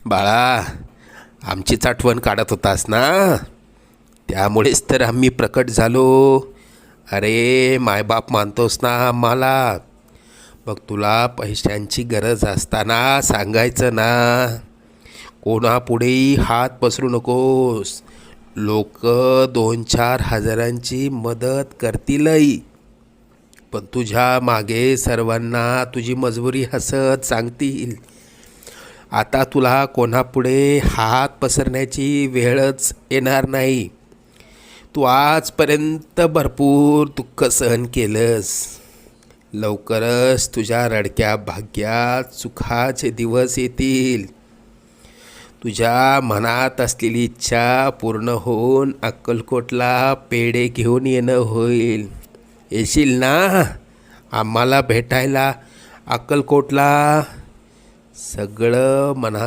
बाळा, आमचीच आठवण काढत होतास ना, त्यामुळेच तर आम्ही प्रकट झालो. अरे मायबाप मानतोस ना आम्हाला, मग तुला पैशांची गरज असताना सांगायचं ना. कोणापुढेही हात पसरू नकोस. लोक 2-4 हजारांची मदत करतीलही, पण तुझ्या मागे सर्वांना तुझी मजबुरी हसत सांगतील. आता तुला कोणापुढे हात पसरण्याची वेळच येणार नाही. तू आजपर्यंत भरपूर दुःख सहन केलंस. लवकरच तुझ्या रडक्या भाग्यात सुखाचे दिवस येतील. तुझ्या मनात असलेली इच्छा पूर्ण होऊन अक्कलकोटला पेढे घेऊन येणं होईल. येशील ना आम्हाला भेटायला अक्कलकोटला? सगळं मनात